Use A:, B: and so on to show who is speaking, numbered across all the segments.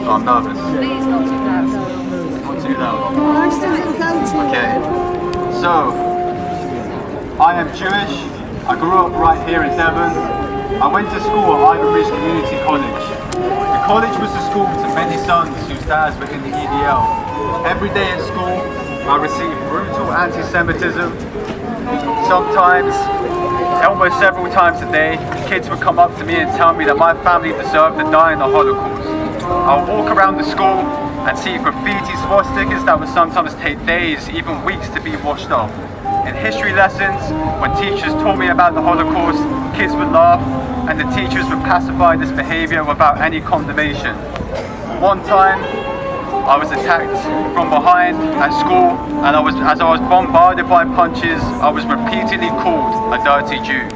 A: Oh, I'm nervous.
B: Please not too loud.
A: Not too loud. Okay. So, I am Jewish. I grew up right here in Devon. I went to school at Ivy Ridge Community College. The college was the school to many sons whose dads were in the EDL. Every day at school, I received brutal anti-Semitism. Sometimes, almost several times a day, kids would come up to me and tell me that my family deserved to die in the Holocaust. I would walk around the school and see graffiti swastikas that would sometimes take days, even weeks to be washed off. In history lessons, when teachers taught me about the Holocaust, kids would laugh and the teachers would pacify this behavior without any condemnation. One time, I was attacked from behind at school, and as I was bombarded by punches, I was repeatedly called a dirty Jew.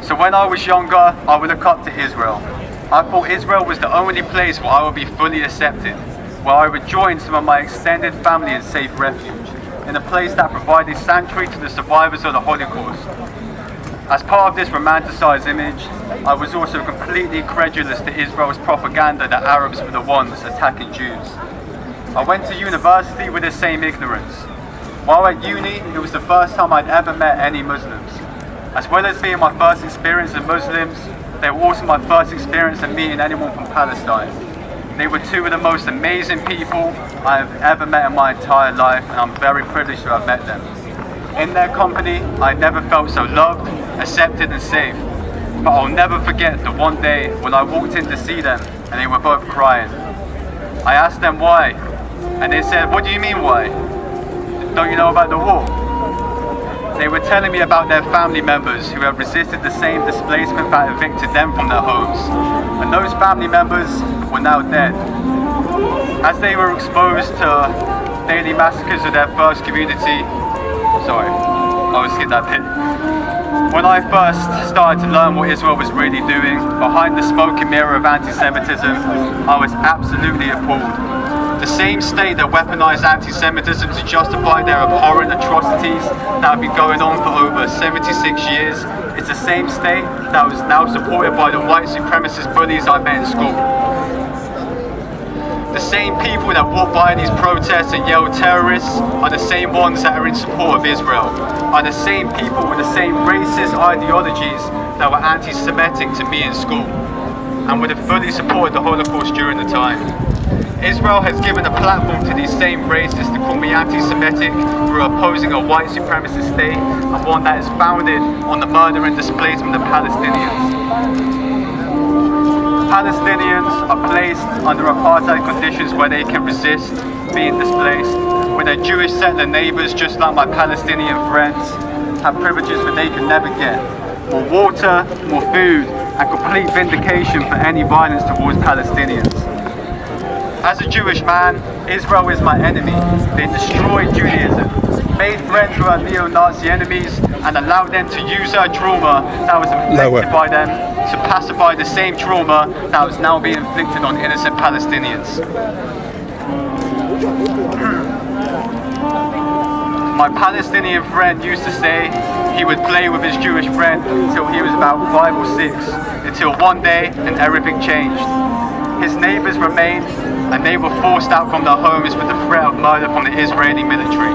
A: So when I was younger, I would look up to Israel. I thought Israel was the only place where I would be fully accepted, where I would join some of my extended family in safe refuge, in a place that provided sanctuary to the survivors of the Holocaust. As part of this romanticized image, I was also completely credulous to Israel's propaganda that Arabs were the ones attacking Jews. I went to university with the same ignorance. While at uni, it was the first time I'd ever met any Muslims. As well as being my first experience with Muslims, they were also my first experience of meeting anyone from Palestine. They were two of the most amazing people I have ever met in my entire life, and I'm very privileged to have met them. In their company, I never felt so loved, accepted and safe. But I'll never forget the one day when I walked in to see them and they were both crying. I asked them why, and they said, "What do you mean why? Don't you know about the war?" They were telling me about their family members who have resisted the same displacement that evicted them from their homes. And those family members were now dead. As they were exposed to daily massacres of their first community, sorry, I will skip that bit. When I first started to learn what Israel was really doing behind the smoke and mirror of anti-Semitism, I was absolutely appalled. The same state that weaponized anti-Semitism to justify their abhorrent atrocities that have been going on for over 76 years is the same state that was now supported by the white supremacist bullies I met in school. The same people that walk by in these protests and yell terrorists are the same ones that are in support of Israel, are the same people with the same racist ideologies that were anti-Semitic to me in school, and would have fully supported the Holocaust during the time. Israel has given a platform to these same racists to call me anti-Semitic through opposing a white supremacist state, and one that is founded on the murder and displacement of Palestinians. Palestinians are placed under apartheid conditions where they can resist being displaced, where their Jewish settler neighbours, just like my Palestinian friends, have privileges that they can never get. More water, more food, and complete vindication for any violence towards Palestinians. As a Jewish man, Israel is my enemy. They destroyed Judaism, made friends with our neo-Nazi enemies, and allowed them to use our trauma that was inflicted by them to pacify the same trauma that was now being inflicted on innocent Palestinians. My Palestinian friend used to say he would play with his Jewish friend until he was about 5 or 6, until one day and everything changed. His neighbours remained, and they were forced out from their homes with the threat of murder from the Israeli military.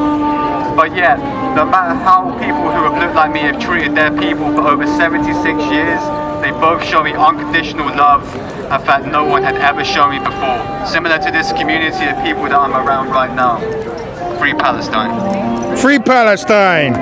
A: But yet, no matter how people who have looked like me have treated their people for over 76 years, they both show me unconditional love, a fact no one had ever shown me before. Similar to this community of people that I'm around right now. Free Palestine.
C: Free Palestine!